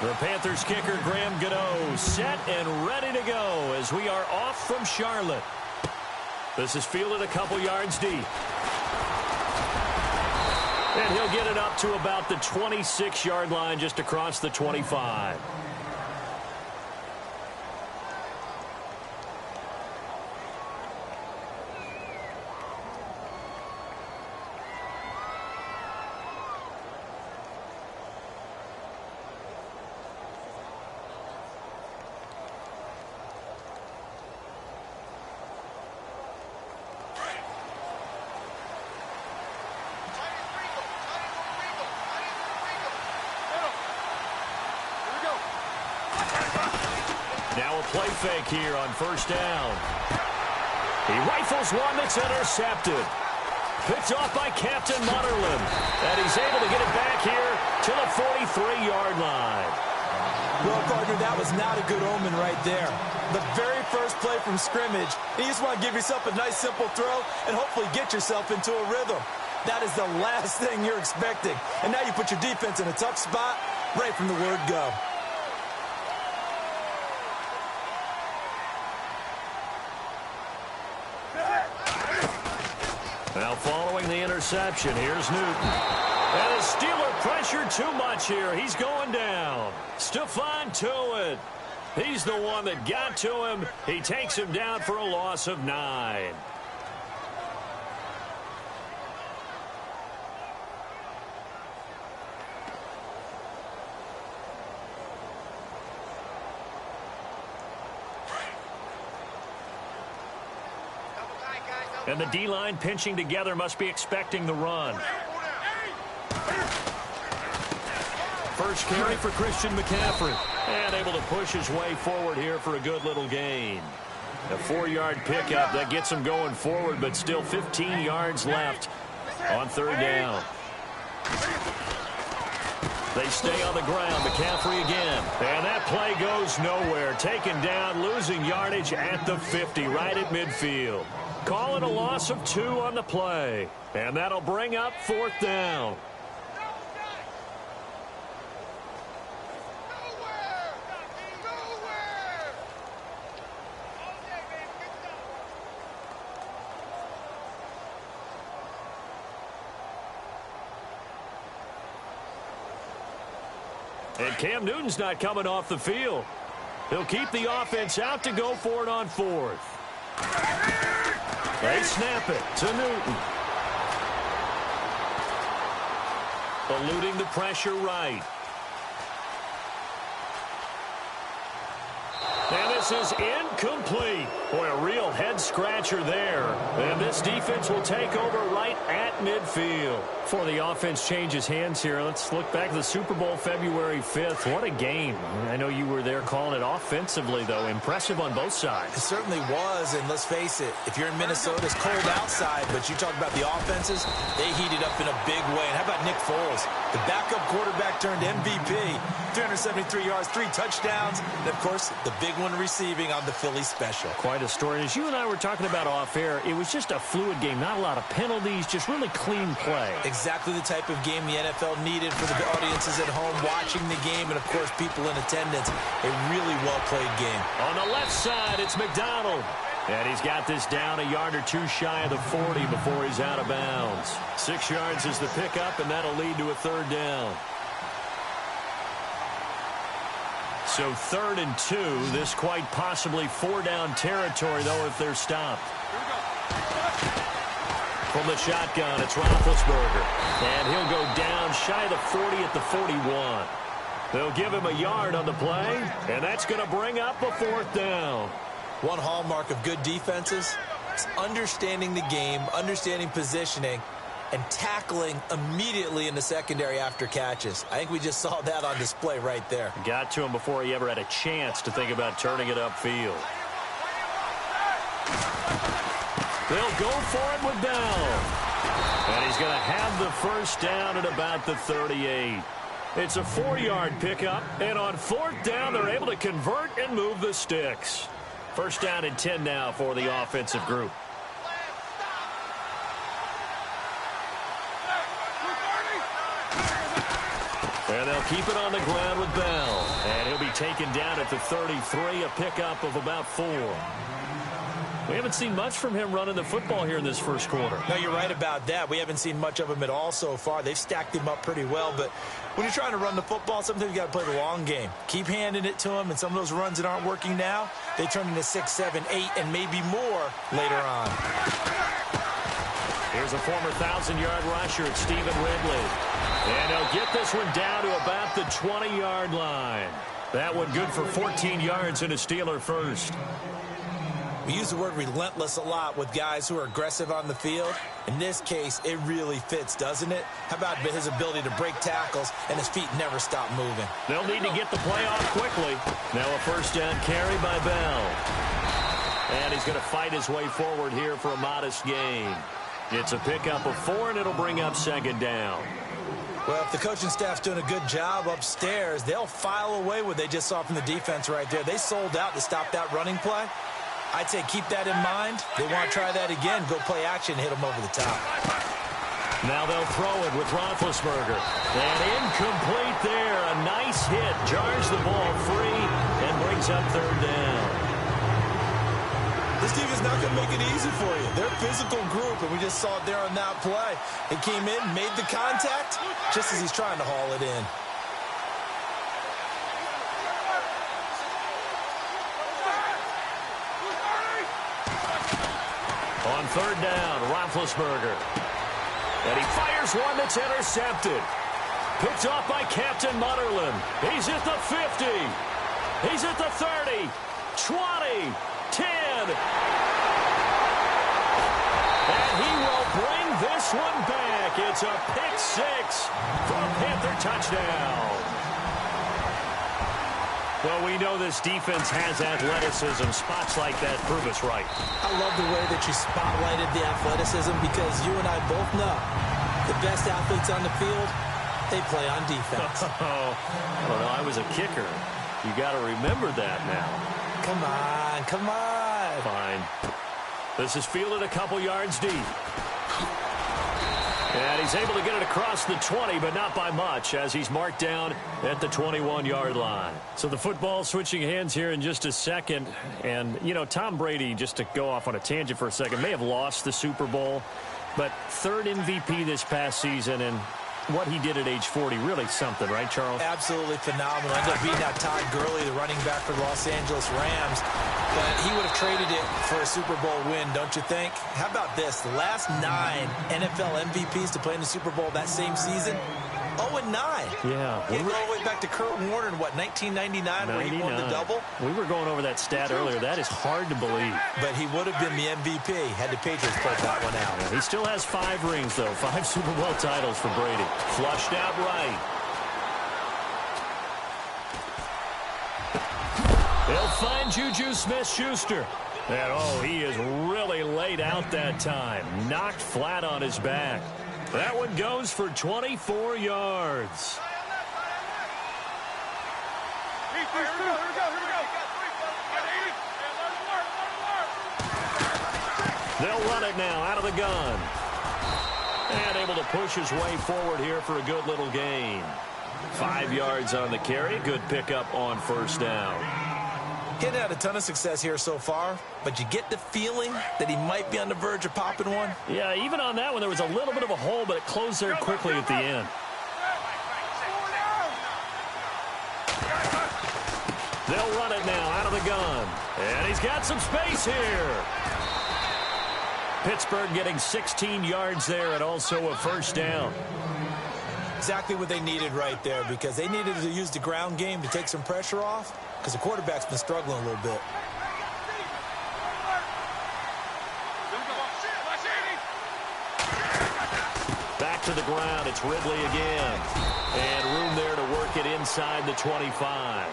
The Panthers kicker Graham Gano set and ready to go as we are off from Charlotte. This is fielded a couple yards deep. And he'll get it up to about the 26-yard line, just across the 25. Now a play fake here on first down. He rifles one that's intercepted. Picked off by Captain Mutterland. And he's able to get it back here to the 43-yard line. Well, partner, that was not a good omen right there. The very first play from scrimmage, you just want to give yourself a nice, simple throw and hopefully get yourself into a rhythm. That is the last thing you're expecting. And now you put your defense in a tough spot right from the word go. Now following the interception, here's Newton. And the Steeler pressured too much here. He's going down. Stephon Tuitt. He's the one that got to him. He takes him down for a loss of 9. And the D-line pinching together must be expecting the run. First carry for Christian McCaffrey. And able to push his way forward here for a good little gain. A 4-yard pickup that gets him going forward, but still 15 yards left on third down. They stay on the ground. McCaffrey again. And that play goes nowhere. Taken down, losing yardage at the 50, right at midfield. Call it a loss of 2 on the play. And that'll bring up fourth down. And Cam Newton's not coming off the field. He'll keep the offense out to go for it on fourth. They snap it to Newton. Eluding the pressure right. And this is incomplete. Boy, a real head-scratcher there. And this defense will take over right at midfield. Before the offense changes hands here, let's look back to the Super Bowl February 5th. What a game. I know you were there calling it offensively, though. Impressive on both sides. It certainly was, and let's face it, if you're in Minnesota, it's cold outside, but you talk about the offenses, they heated up in a big way. And how about Nick Foles? The backup quarterback turned MVP. 373 yards, 3 touchdowns, and, of course, the big one receiving on the Philly special. Quite a story. As you and I were talking about off air, it was just a fluid game. Not a lot of penalties, just really clean play. Exactly the type of game the NFL needed for the audiences at home watching the game and, of course, people in attendance. A really well-played game. On the left side, it's McDonald. And he's got this down a yard or 2 shy of the 40 before he's out of bounds. 6 yards is the pickup, and that'll lead to a third down. So 3rd and 2. This quite possibly 4-down territory, though, if they're stopped. From the shotgun, it's Roethlisberger. And he'll go down shy of the 40 at the 41. They'll give him a yard on the play, and that's going to bring up a 4th down. One hallmark of good defenses is understanding the game, understanding positioning, and tackling immediately in the secondary after catches. I think we just saw that on display right there. Got to him before he ever had a chance to think about turning it upfield. They'll go for it with Bell. And he's going to have the first down at about the 38. It's a 4-yard pickup, and on 4th down, they're able to convert and move the sticks. First down and 10 now for the offensive group. And they'll keep it on the ground with Bell. taken down at the 33, a pickup of about 4. We haven't seen much from him running the football here in this first quarter. No, you're right about that. We haven't seen much of him at all so far. They've stacked him up pretty well, but when you're trying to run the football, sometimes you got to play the long game. Keep handing it to him, and some of those runs that aren't working now, they turn into 6, 7, 8, and maybe more later on. Here's a former 1,000-yard rusher, Stephen Ridley. And he'll get this one down to about the 20-yard line. That one good for 14 yards and a Steeler first. We use the word relentless a lot with guys who are aggressive on the field. In this case, it really fits, doesn't it? How about his ability to break tackles and his feet never stop moving? They'll need to get the play off quickly. Now a first down carry by Bell. And he's going to fight his way forward here for a modest gain. It's a pickup of 4, and it'll bring up second down. Well, if the coaching staff's doing a good job upstairs, they'll file away what they just saw from the defense right there. They sold out to stop that running play. I'd say keep that in mind. They want to try that again, go play action, hit them over the top. Now they'll throw it with Roethlisberger. And incomplete there. A nice hit. Jars the ball free and brings up third down. This team is not going to make it easy for you. They're a physical group, and we just saw it there on that play. He came in, made the contact, just as he's trying to haul it in. On third down, Roethlisberger. And he fires one that's intercepted. Picked off by Captain Mutterland. He's at the 50. He's at the 30. 20. 10. And he will bring this one back. It's a pick 6 for a Panther touchdown. Well, we know this defense has athleticism. Spots like that prove us right. I love the way that you spotlighted the athleticism because you and I both know the best athletes on the field, they play on defense. I don't know. I was a kicker. You got to remember that now. Come on, come on. Fine. This is fielded a couple yards deep. And he's able to get it across the 20, but not by much, as he's marked down at the 21-yard line. So the football switching hands here in just a second. And, you know, Tom Brady, just to go off on a tangent for a second, may have lost the Super Bowl, but third MVP this past season, and what he did at age 40, really something, right, Charles? Absolutely phenomenal. Ended up beating out Todd Gurley, the running back for the Los Angeles Rams. But he would have traded it for a Super Bowl win, don't you think? How about this? The last 9 NFL MVPs to play in the Super Bowl that same season, 0-9. Yeah. You go all the way back to Kurt Warner in, what, 1999, where he won the double? We were going over that stat earlier. That is hard to believe. But he would have been the MVP had the Patriots pulled that one out. Yeah, he still has 5 rings, though. 5 Super Bowl titles for Brady. Flushed out right. They'll find Juju Smith-Schuster. And, oh, he is really laid out that time. Knocked flat on his back. That one goes for 24 yards. They'll run it now out of the gun. And able to push his way forward here for a good little gain. 5 yards on the carry. Good pickup on first down. He hadn't had a ton of success here so far, but you get the feeling that he might be on the verge of popping one. Yeah, even on that one, there was a little bit of a hole, but it closed there quickly at the end. They'll run it now out of the gun. And he's got some space here. Pittsburgh getting 16 yards there and also a first down. Exactly what they needed right there, because they needed to use the ground game to take some pressure off, because the quarterback's been struggling a little bit. Back to the ground. It's Ridley again. And room there to work it inside the 25.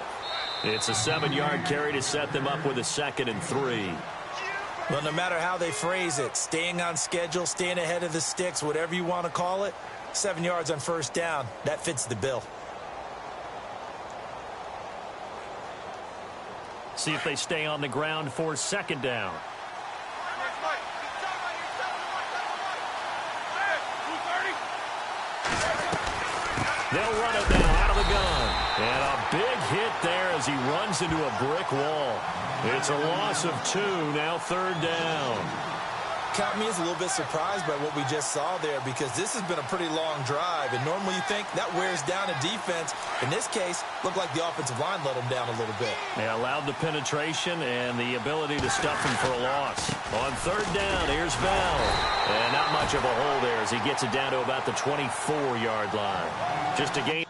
It's a 7-yard carry to set them up with a 2nd and 3. Well, no matter how they phrase it, staying on schedule, staying ahead of the sticks, whatever you want to call it, 7 yards on first down, that fits the bill. See if they stay on the ground for 2nd down. They'll run it now out of the gun. And a big hit there as he runs into a brick wall. It's a loss of 2, now 3rd down. Count me as a little bit surprised by what we just saw there because this has been a pretty long drive, and normally you think that wears down a defense. In this case, looked like the offensive line let them down a little bit. They allowed the penetration and the ability to stuff him for a loss. On 3rd down, here's Bell. And not much of a hole there as he gets it down to about the 24-yard line. Just a gain.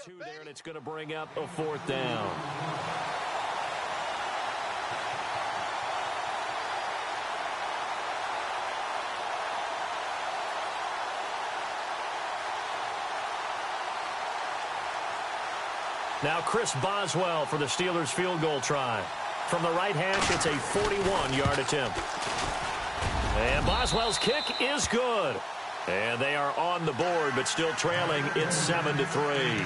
Two there, and it's going to bring up a 4th down. Now Chris Boswell for the Steelers field goal try. From the right hash, it's a 41-yard attempt. And Boswell's kick is good. And they are on the board, but still trailing. It's 7-3.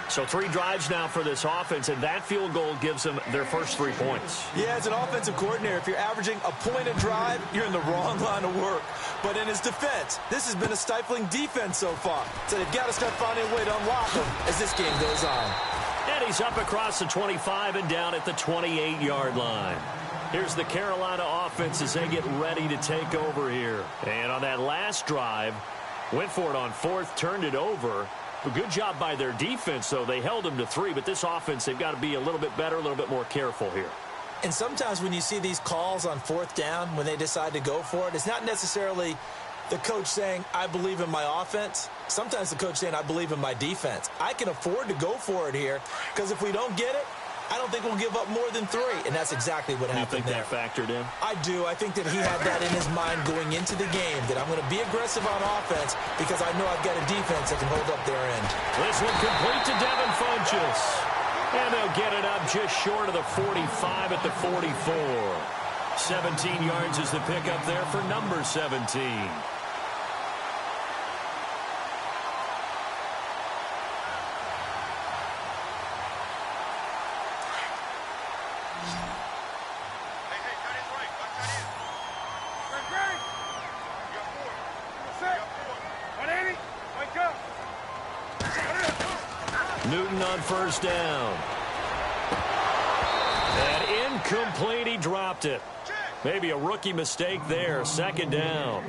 So 3 drives now for this offense, and that field goal gives them their first 3 points. Yeah, as an offensive coordinator, if you're averaging a point a drive, you're in the wrong line of work. But in his defense, this has been a stifling defense so far. So they've got to start finding a way to unlock them as this game goes on. And he's up across the 25 and down at the 28-yard line. Here's the Carolina offense as they get ready to take over here. And on that last drive, went for it on 4th, turned it over. A good job by their defense, though. They held them to 3, but this offense, they've got to be a little bit better, a little bit more careful here. And sometimes when you see these calls on 4th down, when they decide to go for it, it's not necessarily the coach saying, I believe in my offense. Sometimes the coach saying, I believe in my defense. I can afford to go for it here because if we don't get it, I don't think we'll give up more than 3, and that's exactly what happened there. You think that factored in? I do. I think that he had that in his mind going into the game, that I'm going to be aggressive on offense because I know I've got a defense that can hold up their end. This one complete to Devin Funchess. And they'll get it up just short of the 45 at the 44. 17 yards is the pickup there for number 17. Newton on 1st down. And incomplete, he dropped it. Maybe a rookie mistake there, 2nd down.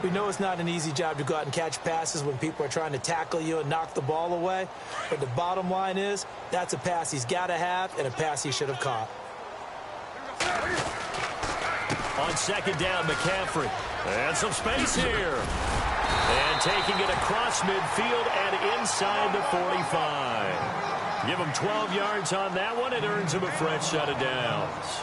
We know it's not an easy job to go out and catch passes when people are trying to tackle you and knock the ball away. But the bottom line is, that's a pass he's got to have and a pass he should have caught. On 2nd down, McCaffrey. And some space here. And taking it across midfield and inside the 45. Give him 12 yards on that one. It earns him a fresh set of downs.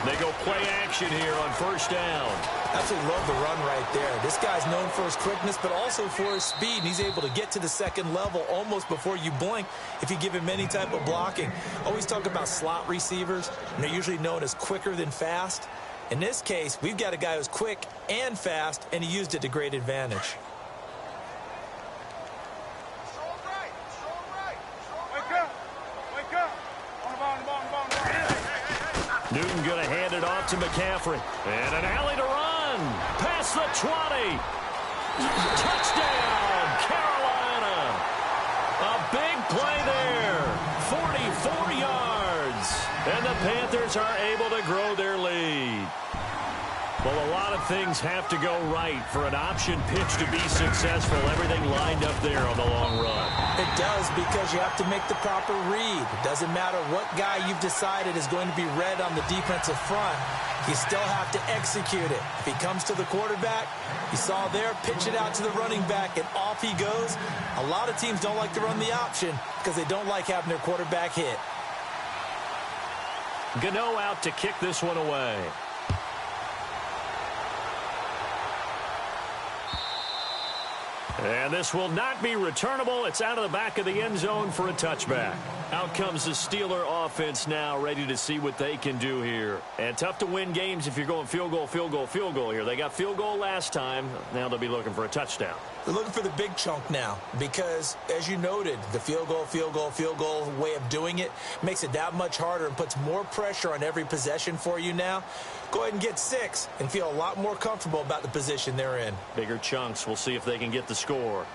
They go play action here on 1st down. Absolutely love the run right there. This guy's known for his quickness, but also for his speed. And he's able to get to the 2nd level almost before you blink if you give him any type of blocking. Always talk about slot receivers, and they're usually known as quicker than fast. In this case, we've got a guy who's quick and fast, and he used it to great advantage. Newton going to hand it off to McCaffrey. And an alley to run. Past the 20. Touchdown, Carolina. A big play there. 44 yards. And the Panthers are able to grow their lead. Well, a lot of things have to go right for an option pitch to be successful. Everything lined up there on the long run. It does, because you have to make the proper read. It doesn't matter what guy you've decided is going to be read on the defensive front. You still have to execute it. If he comes to the quarterback, you saw there, pitch it out to the running back, and off he goes. A lot of teams don't like to run the option because they don't like having their quarterback hit. Gano out to kick this one away. And this will not be returnable. It's out of the back of the end zone for a touchback. Out comes the Steeler offense now, ready to see what they can do here. And tough to win games if you're going field goal, field goal, field goal here. They got field goal last time. Now they'll be looking for a touchdown. They're looking for the big chunk now because, as you noted, the field goal, field goal, field goal way of doing it makes it that much harder and puts more pressure on every possession for you now. Go ahead and get 6 and feel a lot more comfortable about the position they're in. Bigger chunks. We'll see if they can get the score.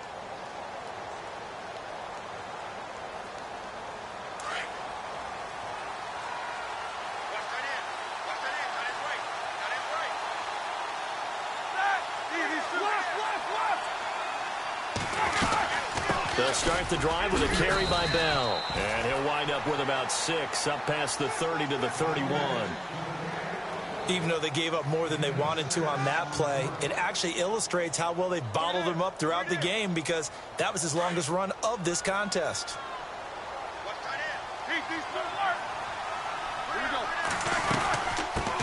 They'll start the drive with a carry by Bell. And he'll wind up with about 6, up past the 30 to the 31. Even though they gave up more than they wanted to on that play, it actually illustrates how well they bottled him up throughout the game because that was his longest run of this contest.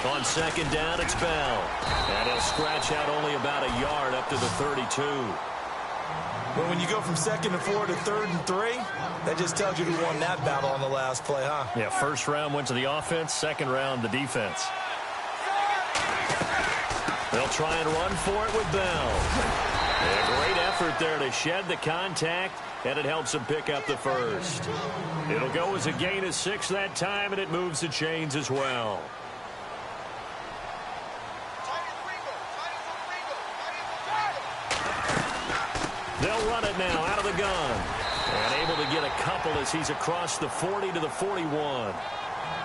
On second down, it's Bell. And he'll scratch out only about a yard up to the 32. But when you go from 2nd and 4 to 3rd and 3, that just tells you who won that battle on the last play, huh? Yeah, first round went to the offense, second round the defense. They'll try and run for it with Bell. A great effort there to shed the contact, and it helps him pick up the first. It'll go as a gain of 6 that time, and it moves the chains as well. They'll run it now out of the gun. And able to get a couple as he's across the 40 to the 41.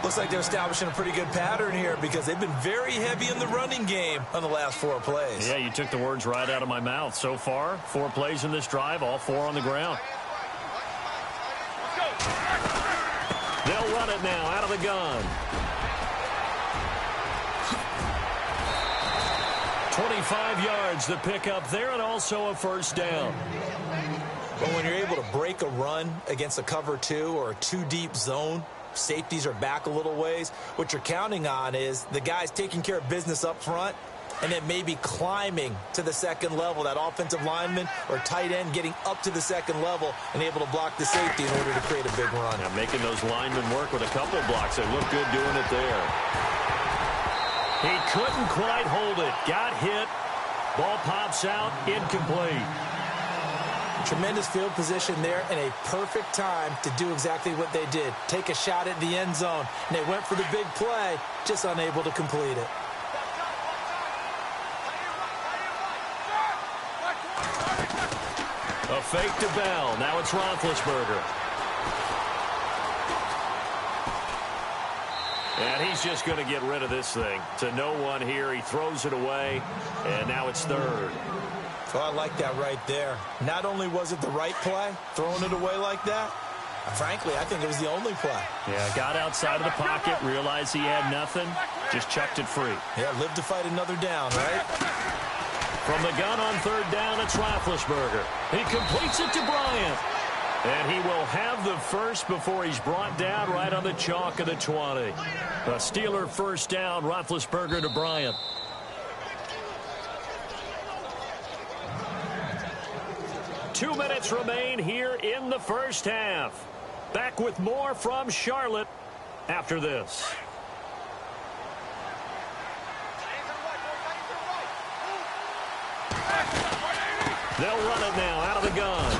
Looks like they're establishing a pretty good pattern here because they've been very heavy in the running game on the last 4 plays. Yeah, you took the words right out of my mouth. So far, 4 plays in this drive, all 4 on the ground. They'll run it now out of the gun. 25 yards the pickup there, and also a first down. But when you're able to break a run against a cover 2 or a 2-deep zone, safeties are back a little ways. What you're counting on is the guys taking care of business up front and then maybe climbing to the second level, that offensive lineman or tight end getting up to the second level and able to block the safety in order to create a big run. Now making those linemen work with a couple blocks. They look good doing it there. He couldn't quite hold it. Got hit. Ball pops out. Incomplete. Tremendous field position there and a perfect time to do exactly what they did. Take a shot at the end zone. And they went for the big play, just unable to complete it. A fake to Bell. Now it's Roethlisberger. And he's just going to get rid of this thing. To no one here. He throws it away. And now it's 3rd. Oh, I like that right there. Not only was it the right play, throwing it away like that, frankly, I think it was the only play. Yeah, got outside of the pocket, realized he had nothing, just chucked it free. Yeah, live to fight another down, right? From the gun on 3rd down, it's Roethlisberger. He completes it to Bryant. And he will have the first before he's brought down right on the chalk of the 20. A Steeler first down, Roethlisberger to Bryant. Two minutes remain here in the first half. Back with more from Charlotte after this. They'll run it now out of the gun.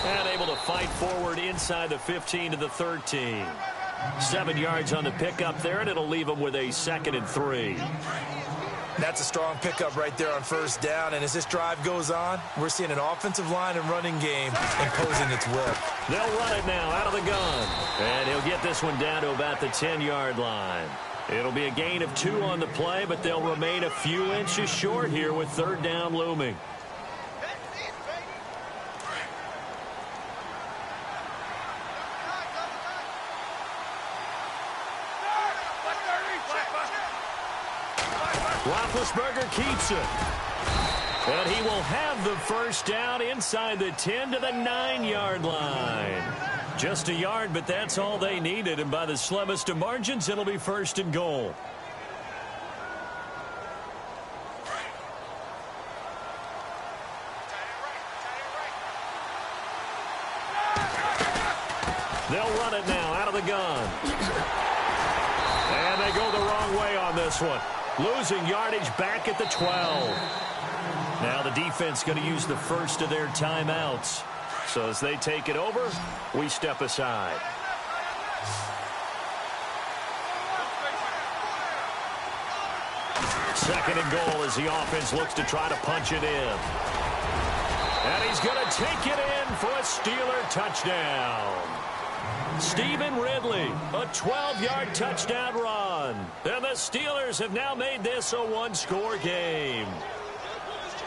And able to fight forward inside the 15 to the 13. 7 yards on the pickup there, and it'll leave them with a 2nd and 3. That's a strong pickup right there on first down. And as this drive goes on, we're seeing an offensive line and running game imposing its will. They'll run it now out of the gun. And he'll get this one down to about the 10-yard line. It'll be a gain of 2 on the play, but they'll remain a few inches short here with 3rd down looming. Roethlisberger keeps it. And he will have the first down inside the 10 to the 9-yard line. Just a yard, but that's all they needed. And by the slimmest of margins, it'll be 1st and goal. They'll run it now out of the gun. And they go the wrong way on this one. Losing yardage back at the 12. Now the defense going to use the first of their timeouts. So as they take it over, we step aside. Second and goal as the offense looks to try to punch it in. And he's going to take it in for a Steeler touchdown. Stephen Ridley, a 12-yard touchdown run. And the Steelers have now made this a one-score game.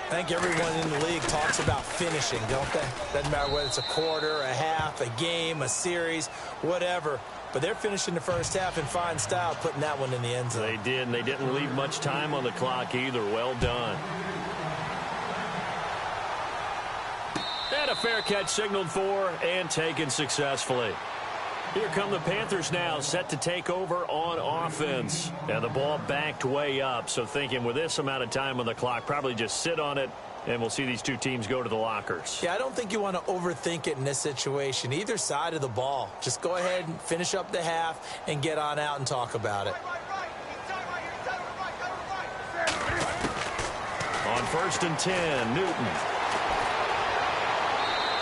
I think everyone in the league talks about finishing, don't they? Doesn't matter whether it's a quarter, a half, a game, a series, whatever. But they're finishing the first half in fine style, putting that one in the end zone. They did, and they didn't leave much time on the clock either. Well done. And a fair catch signaled for and taken successfully. Here come the Panthers now, set to take over on offense. And the ball backed way up, so thinking with this amount of time on the clock, probably just sit on it, and we'll see these two teams go to the lockers. Yeah, I don't think you want to overthink it in this situation. Either side of the ball. Just go ahead and finish up the half and get on out and talk about it. On 1st and 10, Newton.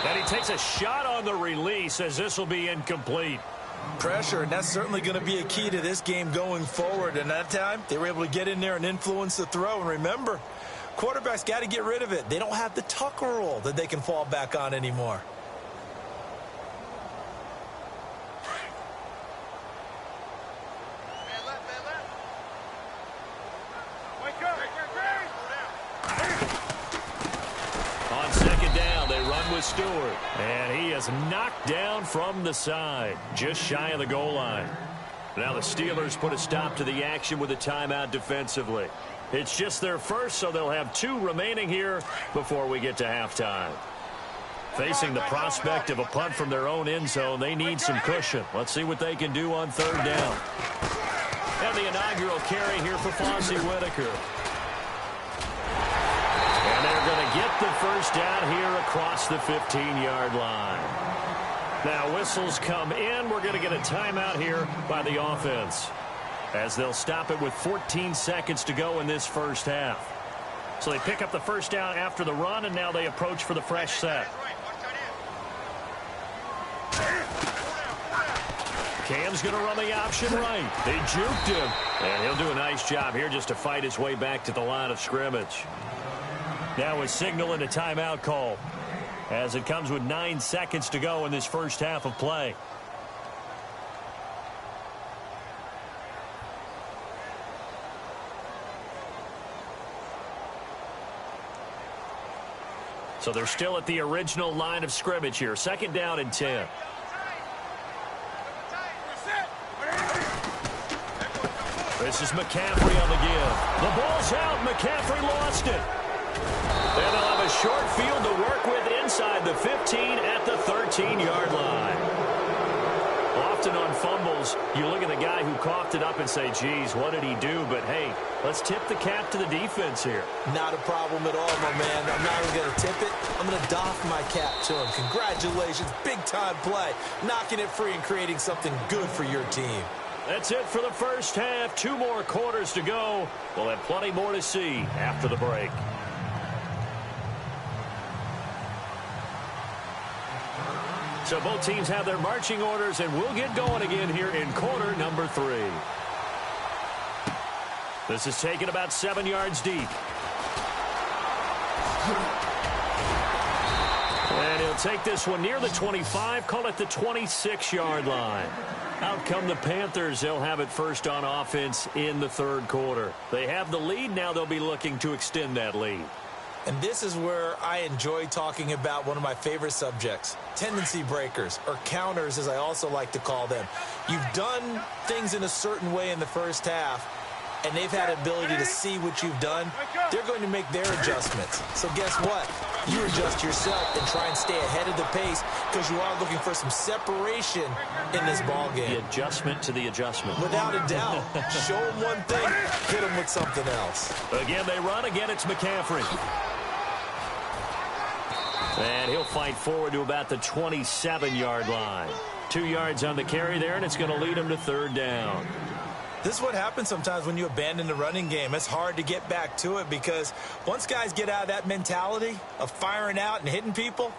And he takes a shot on the release as this will be incomplete. Pressure, and that's certainly going to be a key to this game going forward. And that time, they were able to get in there and influence the throw. And remember, quarterbacks got to get rid of it. They don't have the Tucker rule that they can fall back on anymore. On second down, they run with Stewart. And he is knocked down from the side, just shy of the goal line. Now the Steelers put a stop to the action with a timeout defensively. It's just their first, so they'll have 2 remaining here before we get to halftime. Facing the prospect of a punt from their own end zone, they need some cushion. Let's see what they can do on 3rd down. And the inaugural carry here for Fonzie Whitaker. And they're going to get the first down here across the 15-yard line. Now whistles come in. We're going to get a timeout here by the offense, as they'll stop it with 14 seconds to go in this first half. So they pick up the first down after the run, and now they approach for the fresh set. Cam's going to run the option right. They juked him, and he'll do a nice job here just to fight his way back to the line of scrimmage. Now a signal and a timeout call, as it comes with 9 seconds to go in this first half of play. So they're still at the original line of scrimmage here. 2nd down and 10. This is McCaffrey on the give. The ball's out. McCaffrey lost it. And they'll have a short field to work with inside the 15 at the 13-yard line. Often on fumbles, you look at the guy who coughed it up and say, geez, what did he do? But, hey, let's tip the cap to the defense here. Not a problem at all, my man. I'm not even going to tip it. I'm going to doff my cap to him. Congratulations. Big-time play. Knocking it free and creating something good for your team. That's it for the first half. 2 more quarters to go. We'll have plenty more to see after the break. So both teams have their marching orders, and we'll get going again here in quarter number 3. This is taken about 7 yards deep. And he'll take this one near the 25, call it the 26-yard line. Out come the Panthers. They'll have it first on offense in the 3rd quarter. They have the lead. Now they'll be looking to extend that lead. And this is where I enjoy talking about one of my favorite subjects, tendency breakers, or counters as I also like to call them. You've done things in a certain way in the first half, and they've had ability to see what you've done. They're going to make their adjustments. So guess what? You adjust yourself and try and stay ahead of the pace, because you are looking for some separation in this ball game. The adjustment to the adjustment. Without a doubt. Show them one thing, hit them with something else. Again, they run. Again, it's McCaffrey. And he'll fight forward to about the 27-yard line. 2 yards on the carry there, and it's going to lead him to third down. This is what happens sometimes when you abandon the running game. It's hard to get back to it because once guys get out of that mentality of firing out and hitting people,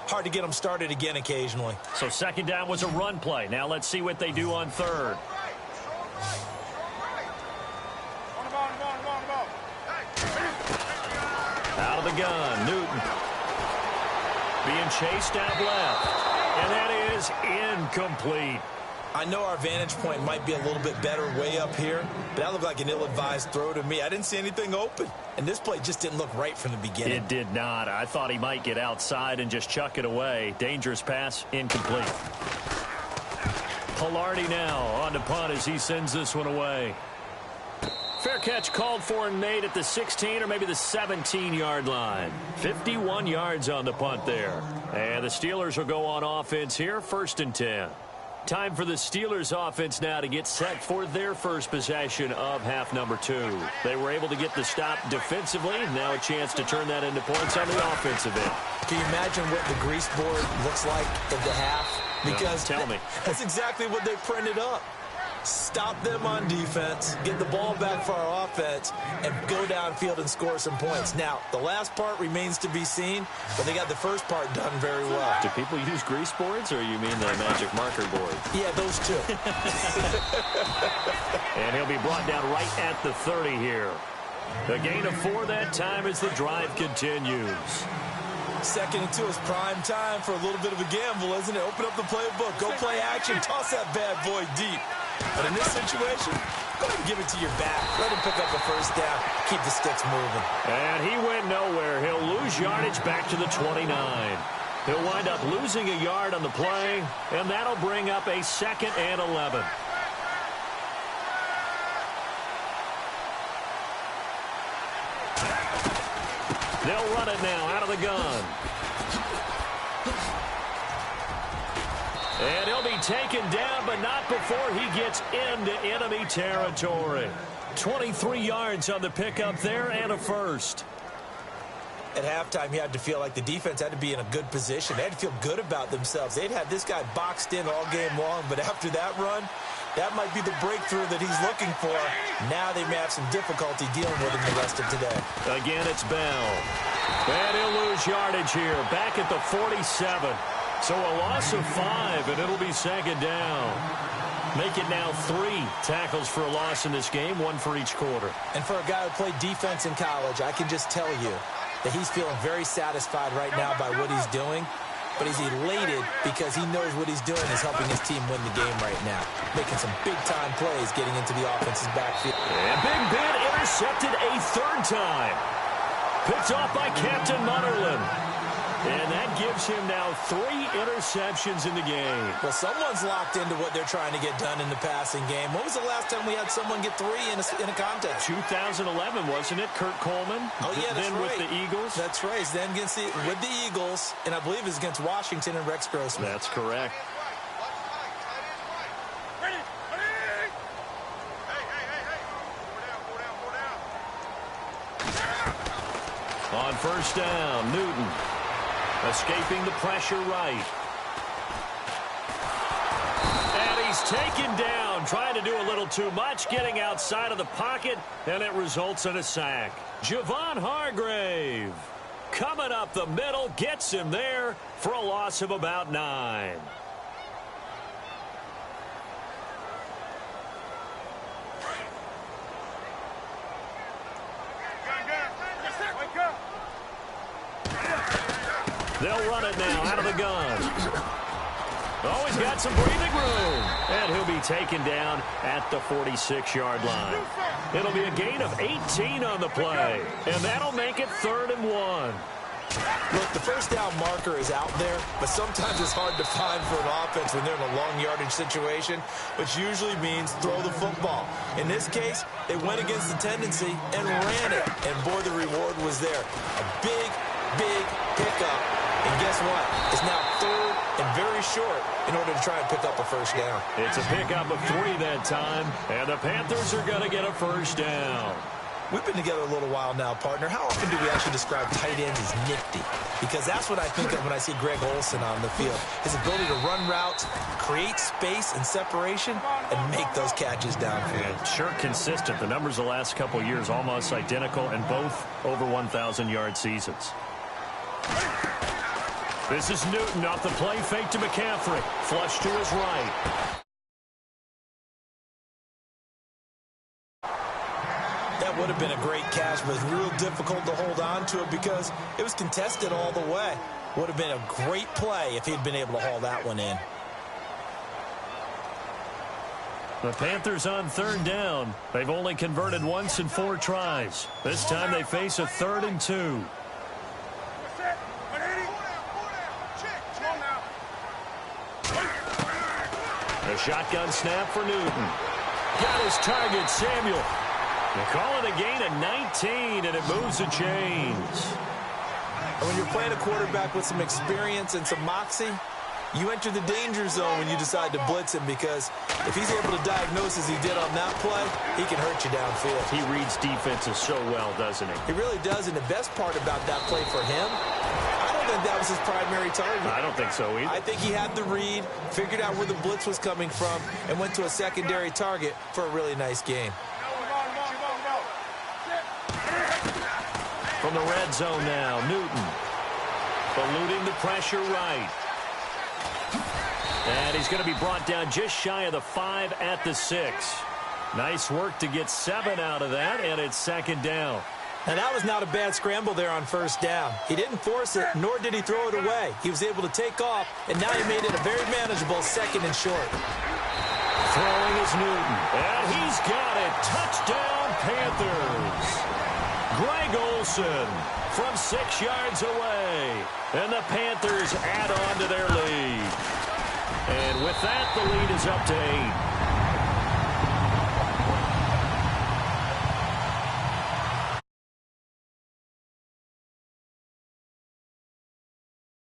hard to get them started again occasionally. So second down was a run play. Now let's see what they do on third. Out of the gun, Newton. Being chased out left. And that is incomplete. I know our vantage point might be a little bit better way up here, but that looked like an ill-advised throw to me. I didn't see anything open, and this play just didn't look right from the beginning. It did not. I thought he might get outside and just chuck it away. Dangerous pass, incomplete. Palardy now on to punt as he sends this one away. Fair catch called for and made at the 16 or maybe the 17-yard line. 51 yards on the punt there. And the Steelers will go on offense here, 1st and 10. Time for the Steelers offense now to get set for their first possession of half number 2. They were able to get the stop defensively. Now a chance to turn that into points on the offensive end. Can you imagine what the grease board looks like at the half? Because tell me. That's exactly what they printed up. Stop them on defense, get the ball back for our offense, and go downfield and score some points. Now, the last part remains to be seen, but they got the first part done very well. Do people use grease boards, or you mean the magic marker board? Yeah, those two. And he'll be brought down right at the 30 here. A gain of 4 that time as the drive continues. 2nd and 2 is prime time for a little bit of a gamble, isn't it? Open up the playbook, go play action, toss that bad boy deep. But in this situation, go ahead and give it to your back. Let him pick up the first down. Keep the sticks moving. And he went nowhere. He'll lose yardage back to the 29. He'll wind up losing a yard on the play, and that'll bring up a 2nd and 11. They'll run it now out of the gun. And he'll be taken down, but not before he gets into enemy territory. 23 yards on the pickup there and a first. At halftime, you had to feel like the defense had to be in a good position. They had to feel good about themselves. They'd had this guy boxed in all game long, but after that run, that might be the breakthrough that he's looking for. Now they may have some difficulty dealing with him the rest of today. Again, it's Bell. And he'll lose yardage here, back at the 47. So a loss of 5, and it'll be 2nd down. Make it now 3 tackles for a loss in this game, 1 for each quarter. And for a guy who played defense in college, I can just tell you that he's feeling very satisfied right now by what he's doing. But he's elated because he knows what he's doing is helping his team win the game right now. Making some big-time plays getting into the offense's backfield. And Big Ben intercepted a 3rd time. Picked off by Captain Mutterland. And that gives him now 3 interceptions in the game. Well, someone's locked into what they're trying to get done in the passing game. When was the last time we had someone get 3 in a contest? 2011, wasn't it? Kurt Coleman. Oh, yeah, that's then right. With the Eagles. That's right. Then with the Eagles, and I believe it's against Washington and Rex Grossman. That's correct. On 1st down, Newton. Escaping the pressure right. And he's taken down, trying to do a little too much, getting outside of the pocket, and it results in a sack. Javon Hargrave coming up the middle, gets him there for a loss of about 9. They'll run it now out of the gun. Oh, he's got some breathing room. And he'll be taken down at the 46-yard line. It'll be a gain of 18 on the play. And that'll make it 3rd and 1. Look, the first down marker is out there, but sometimes it's hard to find for an offense when they're in a long yardage situation, which usually means throw the football. In this case, they went against the tendency and ran it. And, boy, the reward was there. A big, big pickup. And guess what? It's now 3rd and very short in order to try and pick up a first down. It's a pickup of 3 that time, and the Panthers are going to get a first down. We've been together a little while now, partner. How often do we actually describe tight ends as nifty? because that's what I think of when I see Greg Olsen on the field. His ability to run routes, create space and separation, and make those catches downfield. Yeah, sure consistent. The numbers the last couple of years almost identical, and both over 1,000-yard seasons. This is Newton off the play fake to McCaffrey. Flush to his right. That would have been a great catch, but it was real difficult to hold on to it because it was contested all the way. Would have been a great play if he'd been able to haul that one in. The Panthers on third down. They've only converted once in 4 tries. This time they face a 3rd and 2. A shotgun snap for Newton. Got his target, Samuel. They call it a gain of 19, and it moves the chains. And when you're playing a quarterback with some experience and some moxie, you enter the danger zone when you decide to blitz him, because if he's able to diagnose as he did on that play, he can hurt you downfield. He reads defenses so well, doesn't he? He really does, and the best part about that play for him, I don't think that was his primary target. I don't think so either. I think he had the read, figured out where the blitz was coming from, and went to a secondary target for a really nice game. From the red zone now, Newton. Eluding the pressure right. And he's going to be brought down just shy of the 5 at the 6. Nice work to get 7 out of that, and it's 2nd down. And that was not a bad scramble there on 1st down. He didn't force it, nor did he throw it away. He was able to take off, and now he made it a very manageable 2nd and short. Throwing is Newton, and he's got it. Touchdown, Panthers. Greg Olsen from 6 yards away. And the Panthers add on to their lead. And with that, the lead is up to 8.